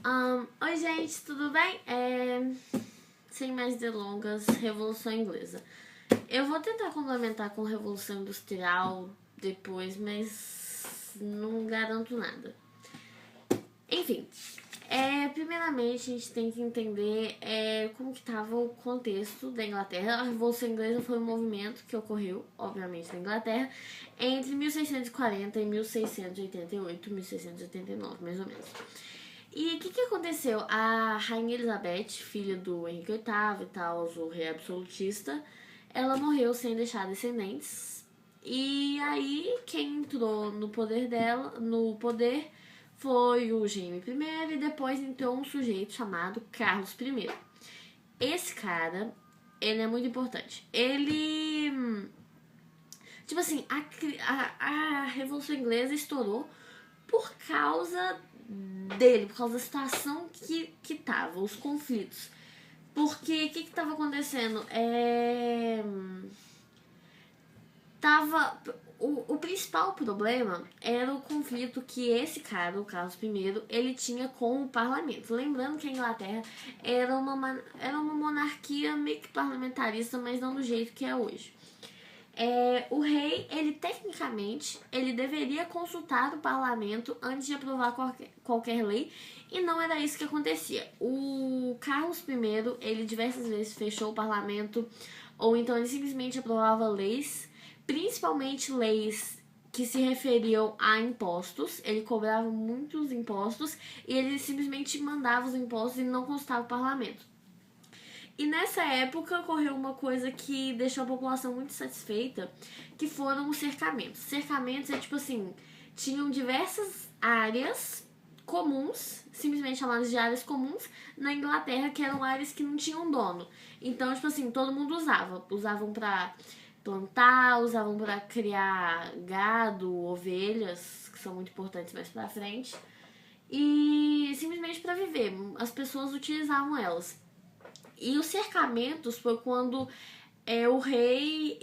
Oi, gente, tudo bem? Sem mais delongas, Revolução Inglesa. Eu vou tentar complementar com Revolução Industrial depois, mas não garanto nada. Enfim, primeiramente a gente tem que entender como que estava o contexto da Inglaterra. A Revolução Inglesa foi um movimento que ocorreu, obviamente, na Inglaterra entre 1640 e 1688, 1689, mais ou menos. E o que aconteceu? A Rainha Elizabeth, filha do Henrique VIII e tal, o rei absolutista, ela morreu sem deixar descendentes. E aí quem entrou no poder foi o Jaime I e depois entrou um sujeito chamado Carlos I. Esse cara, ele é muito importante. Ele... Tipo assim, a Revolução Inglesa estourou por causa dele, por causa da situação que tava, os conflitos. Porque o que tava acontecendo? O principal problema era o conflito que esse cara, o Carlos I, ele tinha com o parlamento. Lembrando que a Inglaterra era uma monarquia meio que parlamentarista, mas não do jeito que é hoje. O rei, ele tecnicamente, ele deveria consultar o parlamento antes de aprovar qualquer lei, e não era isso que acontecia. O Carlos I, ele diversas vezes fechou o parlamento, ou então ele simplesmente aprovava leis, principalmente leis que se referiam a impostos. Ele cobrava muitos impostos e ele simplesmente mandava os impostos e não consultava o parlamento. E nessa época ocorreu uma coisa que deixou a população muito satisfeita, que foram os cercamentos. Cercamentos tipo assim, tinham diversas áreas comuns, simplesmente chamadas de áreas comuns, na Inglaterra, que eram áreas que não tinham dono. Então, tipo assim, todo mundo usava. Usavam pra plantar, usavam pra criar gado, ovelhas, que são muito importantes mais pra frente. E simplesmente pra viver. As pessoas utilizavam elas. E os cercamentos foi quando o rei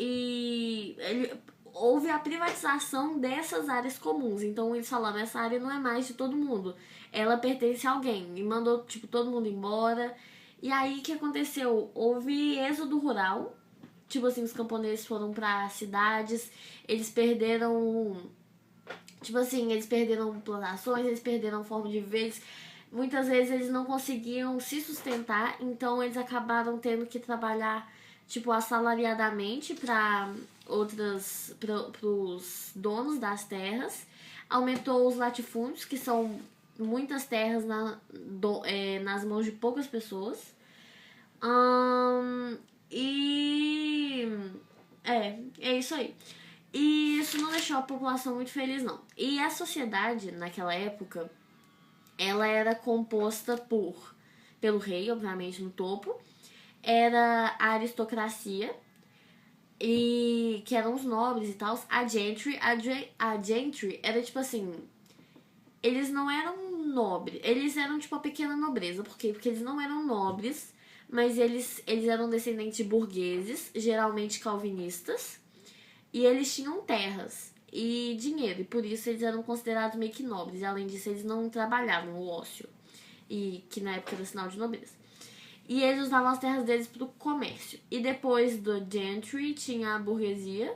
houve a privatização dessas áreas comuns. Então eles falaram, essa área não é mais de todo mundo, ela pertence a alguém. E mandou todo mundo embora. E aí o que aconteceu? Houve êxodo rural. Tipo assim, os camponeses foram para cidades, eles perderam... Tipo assim, eles perderam plantações, eles perderam forma de viver, muitas vezes eles não conseguiam se sustentar, então eles acabaram tendo que trabalhar, tipo, assalariadamente para os donos das terras. Aumentou os latifúndios, que são muitas terras nas mãos de poucas pessoas. É isso aí. E isso não deixou a população muito feliz, não. E a sociedade, naquela época, ela era composta pelo rei, obviamente, no topo. Era a aristocracia, e que eram os nobres e tal. A gentry era tipo assim... Eles não eram nobres, eles eram tipo a pequena nobreza. Por quê? Porque eles não eram nobres, mas eles eram descendentes de burgueses, geralmente calvinistas. E eles tinham terras e dinheiro, e por isso eles eram considerados meio que nobres. E além disso, eles não trabalhavam o ócio, e que na época era sinal de nobreza. E eles usavam as terras deles para o comércio. E depois do gentry tinha a burguesia,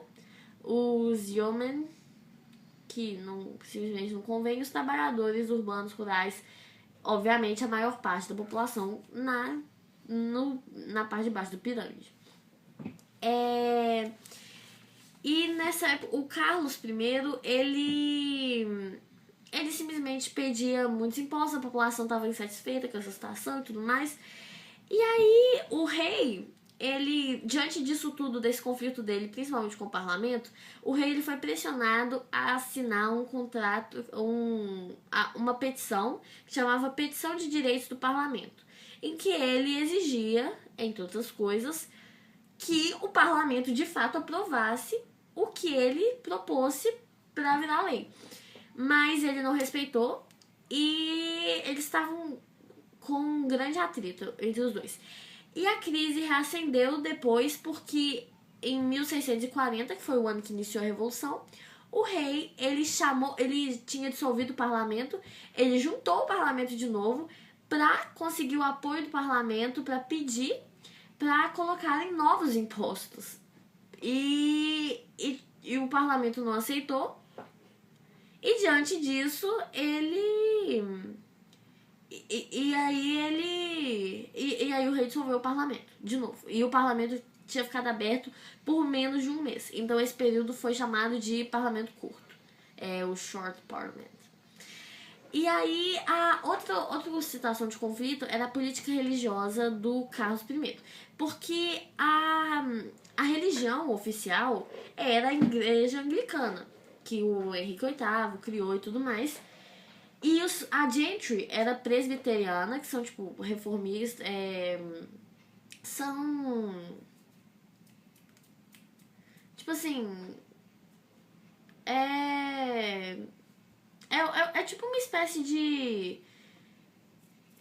os yeomen, que simplesmente não convém, os trabalhadores urbanos, rurais, obviamente a maior parte da população na parte de baixo da pirâmide. E nessa época, o Carlos I, ele simplesmente pedia muitos impostos, a população estava insatisfeita com essa situação e tudo mais. E aí, o rei, ele, diante disso tudo, desse conflito dele, principalmente com o parlamento, o rei ele foi pressionado a assinar um contrato, uma petição, que chamava Petição de Direitos do Parlamento, em que ele exigia, entre outras coisas, que o parlamento de fato aprovasse o que ele propôs para virar lei. Mas ele não respeitou e eles estavam com um grande atrito entre os dois. E a crise reacendeu depois porque em 1640, que foi o ano que iniciou a Revolução, o rei, ele tinha dissolvido o parlamento, ele juntou o parlamento de novo, para conseguir o apoio do parlamento para pedir para colocarem novos impostos. E o parlamento não aceitou. E diante disso, ele... E aí o rei dissolveu o parlamento, de novo. E o parlamento tinha ficado aberto por menos de um mês. Então esse período foi chamado de parlamento curto. O short parliament. E aí, a outra situação de conflito era a política religiosa do Carlos I. Porque a religião oficial era a igreja anglicana, que o Henrique VIII criou e tudo mais. E a gentry era presbiteriana, que são, tipo, reformistas, são... Tipo assim... É tipo uma espécie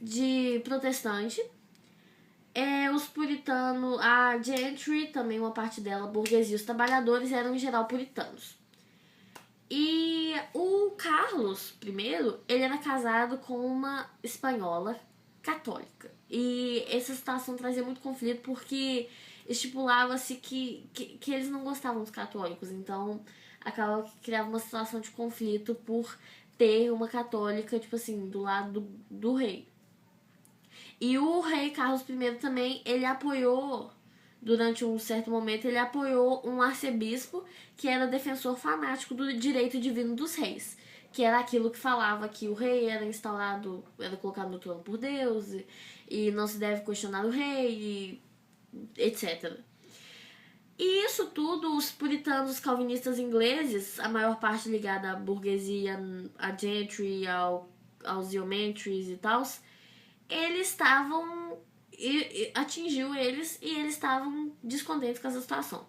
de protestante. Os puritanos, a gentry, também uma parte dela, a burguesia, os trabalhadores eram em geral puritanos. E o Carlos I, ele era casado com uma espanhola católica. E essa situação trazia muito conflito porque estipulava-se que eles não gostavam dos católicos. Então, acaba que criava uma situação de conflito por ter uma católica, tipo assim, do lado do rei. E o rei Carlos I também, ele apoiou, durante um certo momento, ele apoiou um arcebispo que era defensor fanático do direito divino dos reis. Que era aquilo que falava que o rei era era colocado no trono por Deus, e não se deve questionar o rei, etc. E isso tudo, os puritanos, os calvinistas ingleses, a maior parte ligada à burguesia, à gentry, aos yeomentries e tal, eles estavam... atingiu eles e eles estavam descontentes com essa situação.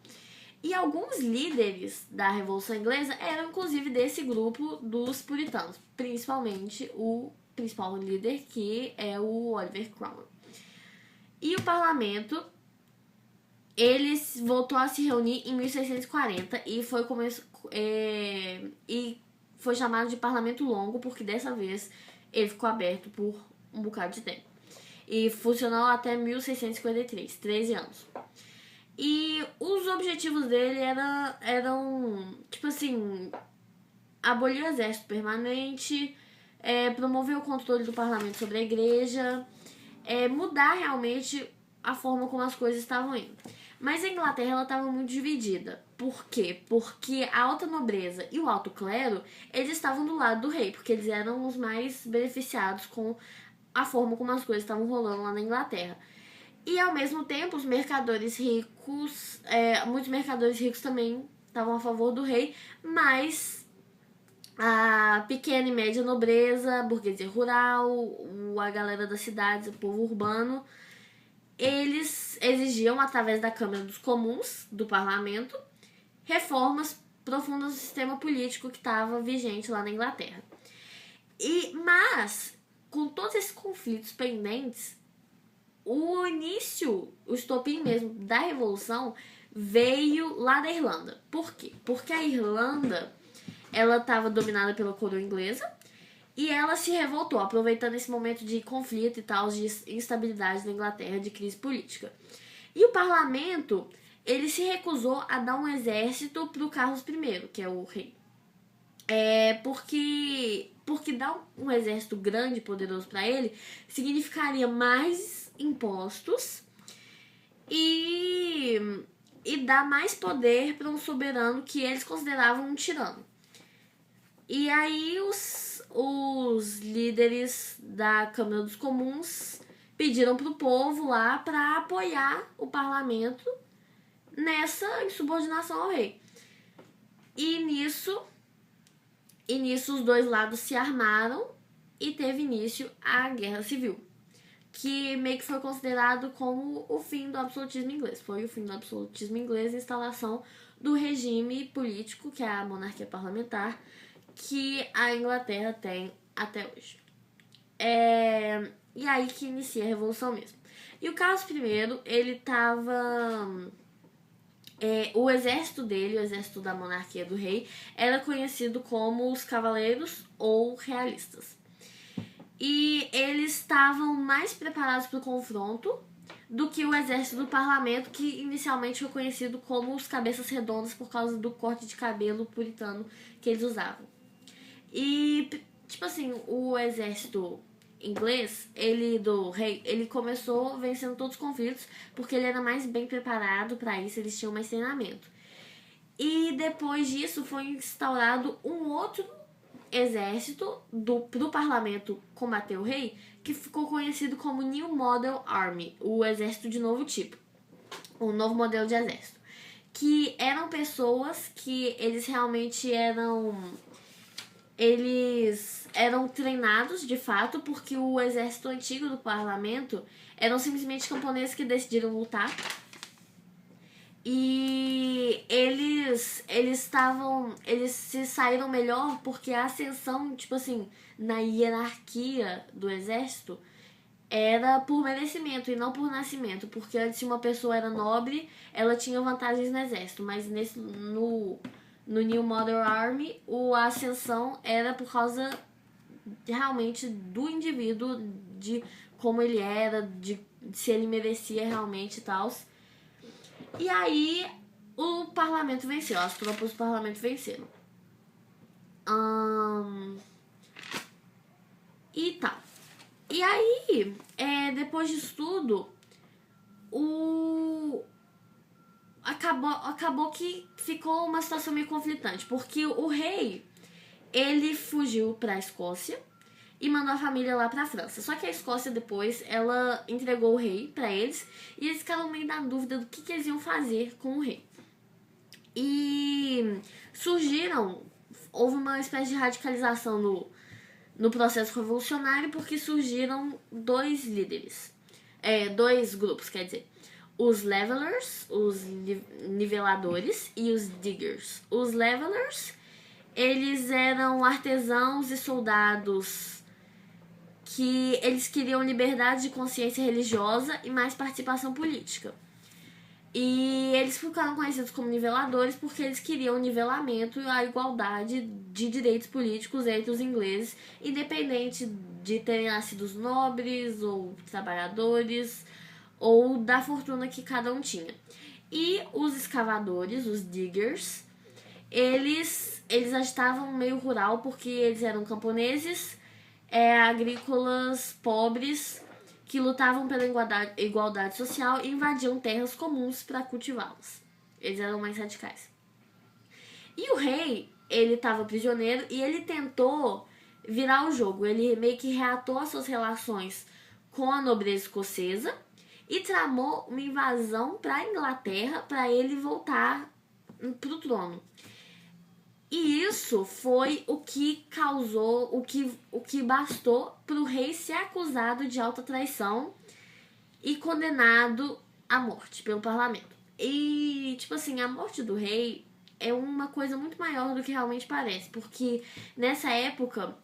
E alguns líderes da Revolução Inglesa eram inclusive desse grupo dos puritanos, principalmente o principal líder, que é o Oliver Cromwell. E o parlamento, ele voltou a se reunir em 1640 e foi chamado de Parlamento Longo, porque dessa vez ele ficou aberto por um bocado de tempo. E funcionou até 1653, 13 anos. E os objetivos dele eram tipo assim, abolir o exército permanente, promover o controle do parlamento sobre a igreja, mudar realmente a forma como as coisas estavam indo. Mas a Inglaterra estava muito dividida. Por quê? Porque a alta nobreza e o alto clero, eles estavam do lado do rei, porque eles eram os mais beneficiados com a forma como as coisas estavam rolando lá na Inglaterra. E ao mesmo tempo, os mercadores ricos, muitos mercadores ricos também estavam a favor do rei, mas a pequena e média nobreza, a burguesia rural, a galera das cidades, o povo urbano, eles exigiam, através da Câmara dos Comuns, do parlamento, reformas profundas no sistema político que estava vigente lá na Inglaterra. Mas, com todos esses conflitos pendentes, o estopim mesmo da Revolução veio lá da Irlanda. Por quê? Porque a Irlanda, ela estava dominada pela coroa inglesa e ela se revoltou, aproveitando esse momento de conflito e tal, de instabilidade na Inglaterra, de crise política. E o parlamento, ele se recusou a dar um exército para o Carlos I, que é o rei. Porque dar um exército grande e poderoso para ele significaria mais impostos e dar mais poder para um soberano que eles consideravam um tirano. E aí os líderes da Câmara dos Comuns pediram pro povo lá para apoiar o parlamento nessa insubordinação ao rei. E nisso os dois lados se armaram e teve início a Guerra Civil, que meio que foi considerado como o fim do absolutismo inglês. Foi o fim do absolutismo inglês e a instalação do regime político, que é a monarquia parlamentar, que a Inglaterra tem até hoje. E aí que inicia a Revolução mesmo. E o Carlos I, ele tava... o exército dele, o exército da monarquia do rei, era conhecido como os cavaleiros ou realistas. E eles estavam mais preparados para o confronto do que o exército do parlamento, que inicialmente foi conhecido como os cabeças redondas por causa do corte de cabelo puritano que eles usavam. E, tipo assim, o exército inglês, do rei, ele começou vencendo todos os conflitos porque ele era mais bem preparado para isso, eles tinham mais treinamento. E depois disso foi instaurado um outro exército pro parlamento combater o rei, que ficou conhecido como New Model Army, o exército de novo tipo, o novo modelo de exército, que eram pessoas que eles realmente eram treinados de fato, porque o exército antigo do parlamento eram simplesmente camponeses que decidiram lutar. E eles se saíram melhor porque a ascensão, tipo assim, na hierarquia do exército era por merecimento e não por nascimento, porque antes se uma pessoa era nobre, ela tinha vantagens no exército, mas no New Model Army, a ascensão era por causa realmente do indivíduo, de como ele era, de se ele merecia realmente e tal. E aí o parlamento venceu, as tropas do parlamento venceram. E tal. E aí, depois disso tudo, acabou que ficou uma situação meio conflitante, porque o rei, ele fugiu pra Escócia e mandou a família lá pra França. Só que a Escócia depois, ela entregou o rei pra eles e eles ficaram meio na dúvida do que eles iam fazer com o rei. E houve uma espécie de radicalização no processo revolucionário, porque surgiram dois líderes, dois grupos, quer dizer, os levelers, os niveladores, e os diggers. Os levelers, eles eram artesãos e soldados que eles queriam liberdade de consciência religiosa e mais participação política. E eles ficaram conhecidos como niveladores porque eles queriam o nivelamento e a igualdade de direitos políticos entre os ingleses, independente de terem nascido nobres ou trabalhadores ou da fortuna que cada um tinha. E os escavadores, os diggers, eles estavam meio rural porque eles eram camponeses, agrícolas, pobres, que lutavam pela igualdade social e invadiam terras comuns para cultivá-las. Eles eram mais radicais. E o rei, ele estava prisioneiro e ele tentou virar o jogo. Ele meio que reatou as suas relações com a nobreza escocesa e tramou uma invasão para a Inglaterra para ele voltar pro trono. E isso foi o que causou, o que bastou para o rei ser acusado de alta traição e condenado à morte pelo parlamento. E, tipo assim, a morte do rei é uma coisa muito maior do que realmente parece, porque nessa época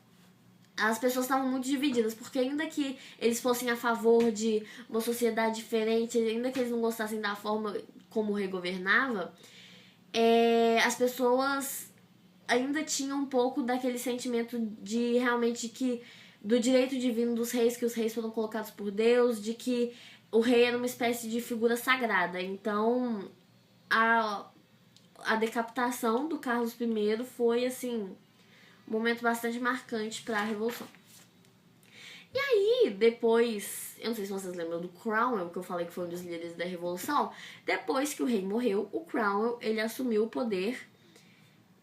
as pessoas estavam muito divididas, porque ainda que eles fossem a favor de uma sociedade diferente, ainda que eles não gostassem da forma como o rei governava, as pessoas ainda tinham um pouco daquele sentimento de realmente que do direito divino dos reis, que os reis foram colocados por Deus, de que o rei era uma espécie de figura sagrada. Então, a decapitação do Carlos I foi, assim, um momento bastante marcante para a Revolução. E aí, depois, eu não sei se vocês lembram do Cromwell, que eu falei que foi um dos líderes da Revolução. Depois que o rei morreu, o Cromwell, ele assumiu o poder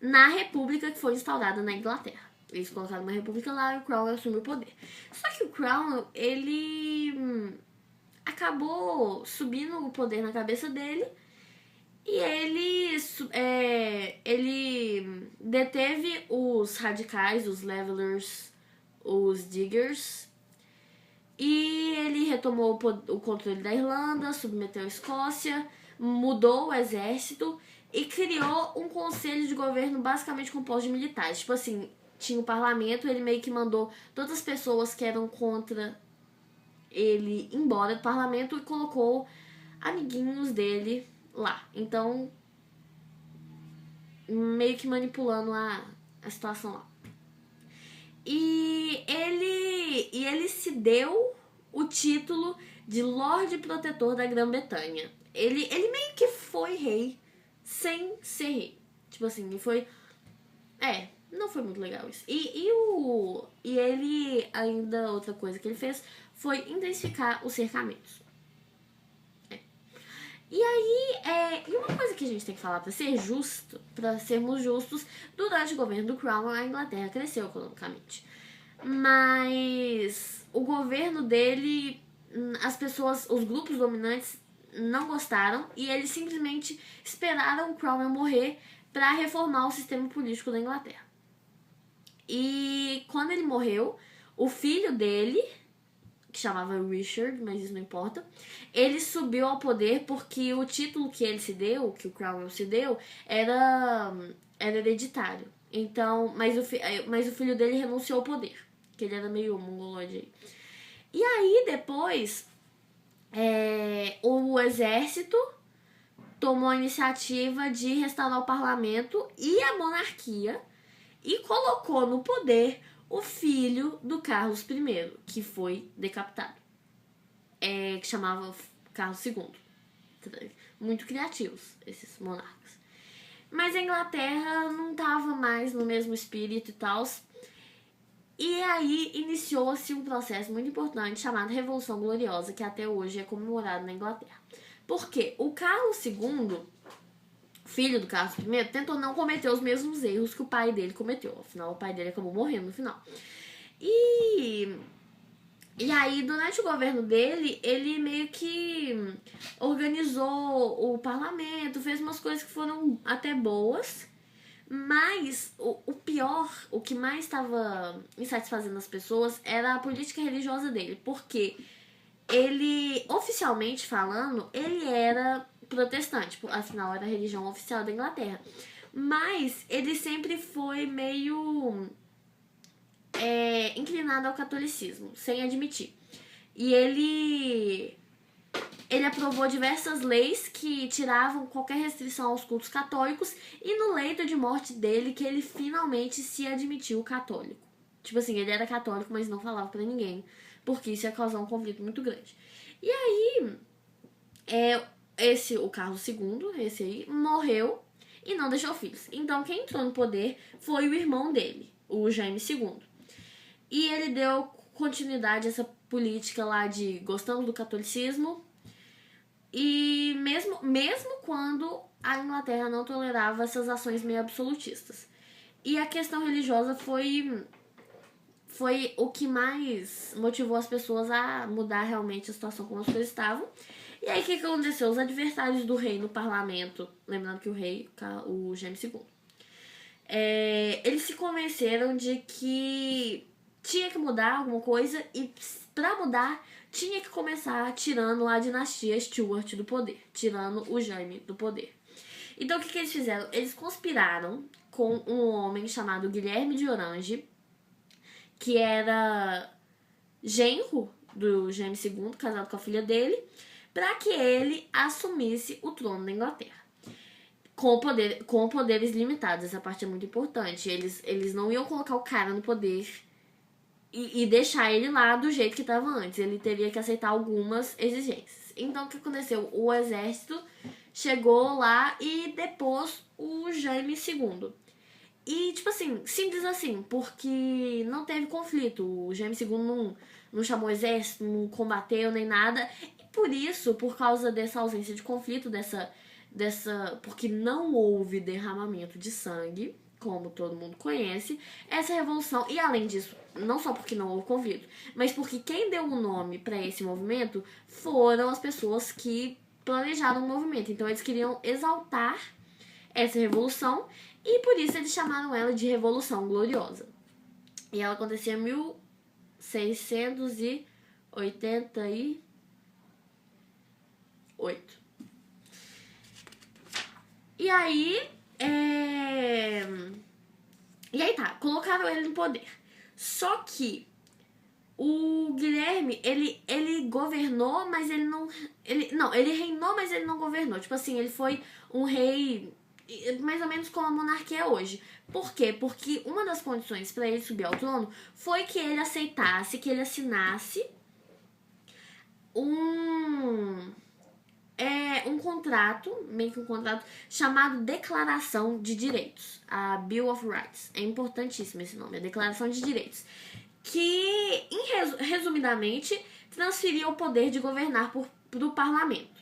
na república que foi instaurada na Inglaterra. Eles colocaram uma república lá e o Cromwell assumiu o poder. Só que o Cromwell, ele acabou subindo o poder na cabeça dele e ele deteve os radicais, os levelers, os diggers, e ele retomou o controle da Irlanda, submeteu a Escócia, mudou o exército e criou um conselho de governo basicamente composto de militares. Tipo assim, tinha o parlamento, ele meio que mandou todas as pessoas que eram contra ele embora do parlamento e colocou amiguinhos dele lá. Então, meio que manipulando a situação lá. ele se deu o título de Lorde Protetor da Grã-Bretanha. Ele meio que foi rei sem ser rei. Tipo assim, ele foi... não foi muito legal isso. E ele, ainda outra coisa que ele fez foi intensificar os cercamentos. E aí, e uma coisa que a gente tem que falar pra ser justo, pra sermos justos, durante o governo do Cromwell, a Inglaterra cresceu economicamente. Mas o governo dele, as pessoas, os grupos dominantes não gostaram e eles simplesmente esperaram o Cromwell morrer pra reformar o sistema político da Inglaterra. E quando ele morreu, o filho dele, que chamava Richard, mas isso não importa, ele subiu ao poder porque o título que ele se deu, que o Cromwell se deu, era hereditário. Então, mas o filho dele renunciou ao poder, que ele era meio mongoloide aí. E aí, depois, o exército tomou a iniciativa de restaurar o parlamento e a monarquia e colocou no poder o filho do Carlos I, que foi decapitado. Que chamava Carlos II. Muito criativos, esses monarcas. Mas a Inglaterra não estava mais no mesmo espírito e tal. E aí iniciou-se um processo muito importante chamado Revolução Gloriosa, que até hoje é comemorado na Inglaterra. Porque o Carlos II, filho do Carlos I, tentou não cometer os mesmos erros que o pai dele cometeu. Afinal, o pai dele acabou morrendo no final. E aí, durante o governo dele, ele meio que organizou o parlamento, fez umas coisas que foram até boas. Mas o pior, o que mais estava insatisfazendo as pessoas era a política religiosa dele. Porque ele, oficialmente falando, ele era protestante, afinal era a religião oficial da Inglaterra. Mas ele sempre foi meio inclinado ao catolicismo, sem admitir. E ele aprovou diversas leis que tiravam qualquer restrição aos cultos católicos e no leito de morte dele que ele finalmente se admitiu católico. Tipo assim, ele era católico, mas não falava pra ninguém, porque isso ia causar um conflito muito grande. E aí, o Carlos II, esse aí, morreu e não deixou filhos. Então, quem entrou no poder foi o irmão dele, o Jaime II. E ele deu continuidade a essa política lá de gostamos do catolicismo. E mesmo quando a Inglaterra não tolerava essas ações meio absolutistas. E a questão religiosa foi o que mais motivou as pessoas a mudar realmente a situação como as coisas estavam. E aí o que aconteceu? Os adversários do rei no parlamento, lembrando que o rei, o Jaime II, eles se convenceram de que tinha que mudar alguma coisa e pra mudar tinha que começar tirando a dinastia Stuart do poder, tirando o Jaime do poder. Então o que eles fizeram? Eles conspiraram com um homem chamado Guilherme de Orange, que era genro do Jaime II, casado com a filha dele, para que ele assumisse o trono da Inglaterra. Com poderes limitados, essa parte é muito importante. Eles não iam colocar o cara no poder e deixar ele lá do jeito que estava antes. Ele teria que aceitar algumas exigências. Então, o que aconteceu? O exército chegou lá e depôs o Jaime II. E, tipo assim, simples assim, porque não teve conflito. O Jaime II não chamou exército, não combateu nem nada. E por isso, por causa dessa ausência de conflito, porque não houve derramamento de sangue, como todo mundo conhece, essa revolução, e além disso, não só porque não houve conflito, mas porque quem deu o nome para esse movimento foram as pessoas que planejaram o movimento. Então eles queriam exaltar essa revolução e por isso eles chamaram ela de Revolução Gloriosa. E ela acontecia em 1688. E aí, tá, colocaram ele no poder. Só que o Guilherme, ele governou, mas ele reinou, mas ele não governou. Tipo assim, ele foi um rei mais ou menos como a monarquia é hoje. Por quê? Porque uma das condições para ele subir ao trono foi que ele aceitasse, que ele assinasse um contrato, meio que um contrato, chamado Declaração de Direitos, a Bill of Rights. É importantíssimo esse nome, a Declaração de Direitos. Que, resumidamente, transferia o poder de governar pro parlamento.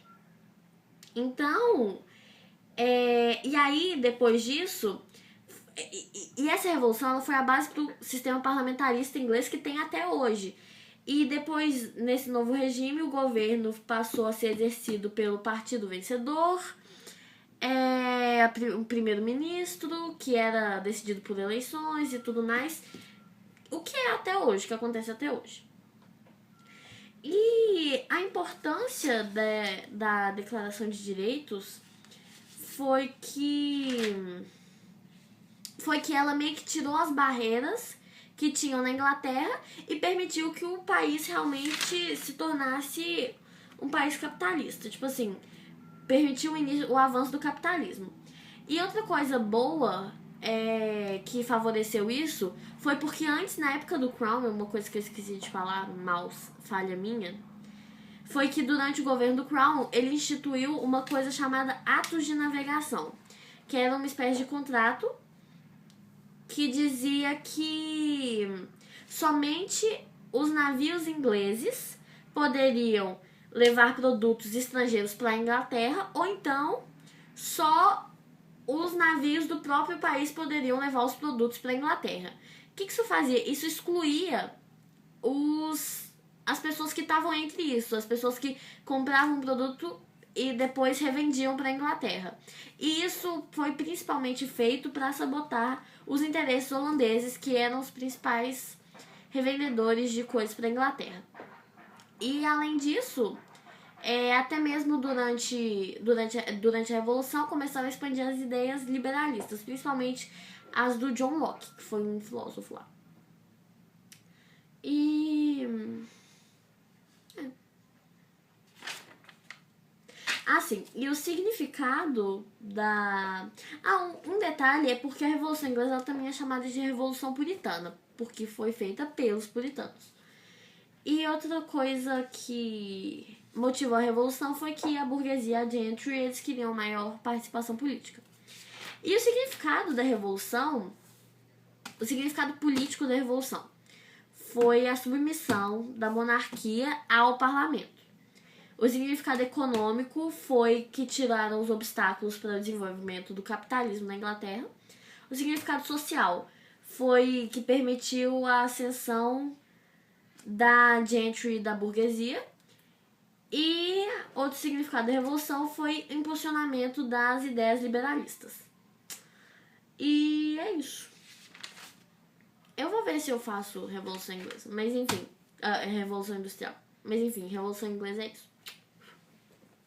Então, e aí, depois disso, e essa revolução ela foi a base do sistema parlamentarista inglês que tem até hoje. E depois, nesse novo regime, o governo passou a ser exercido pelo partido vencedor, o primeiro-ministro, que era decidido por eleições e tudo mais. O que é até hoje, o que acontece até hoje. E a importância da Declaração de Direitos foi que ela meio que tirou as barreiras que tinham na Inglaterra e permitiu que o país realmente se tornasse um país capitalista. Tipo assim, permitiu o avanço do capitalismo. E outra coisa boa que favoreceu isso foi porque antes, na época do Cromwell, uma coisa que eu esqueci de falar, falha minha, foi que durante o governo do Cromwell ele instituiu uma coisa chamada Atos de Navegação, que era uma espécie de contrato que dizia que somente os navios ingleses poderiam levar produtos estrangeiros para a Inglaterra, ou então só os navios do próprio país poderiam levar os produtos para a Inglaterra. O que isso fazia? Isso excluía as pessoas que estavam entre isso, as pessoas que compravam um produto e depois revendiam para a Inglaterra. E isso foi principalmente feito para sabotar os interesses holandeses, que eram os principais revendedores de coisas para a Inglaterra. E além disso, até mesmo durante a Revolução começaram a expandir as ideias liberalistas, principalmente as do John Locke, que foi um filósofo lá. E o significado da... um detalhe é porque a Revolução Inglesa ela também é chamada de Revolução Puritana, porque foi feita pelos puritanos. E outra coisa que motivou a Revolução foi que a burguesia, a gentry, eles queriam maior participação política. E o significado da Revolução, o significado político da Revolução, foi a submissão da monarquia ao parlamento. O significado econômico foi que tiraram os obstáculos para o desenvolvimento do capitalismo na Inglaterra. O significado social foi que permitiu a ascensão da gentry e da burguesia. E outro significado da revolução foi o impulsionamento das ideias liberalistas. E é isso. Eu vou ver se eu faço Revolução Inglesa, mas enfim, Revolução Industrial. Mas enfim, Revolução Inglesa é isso.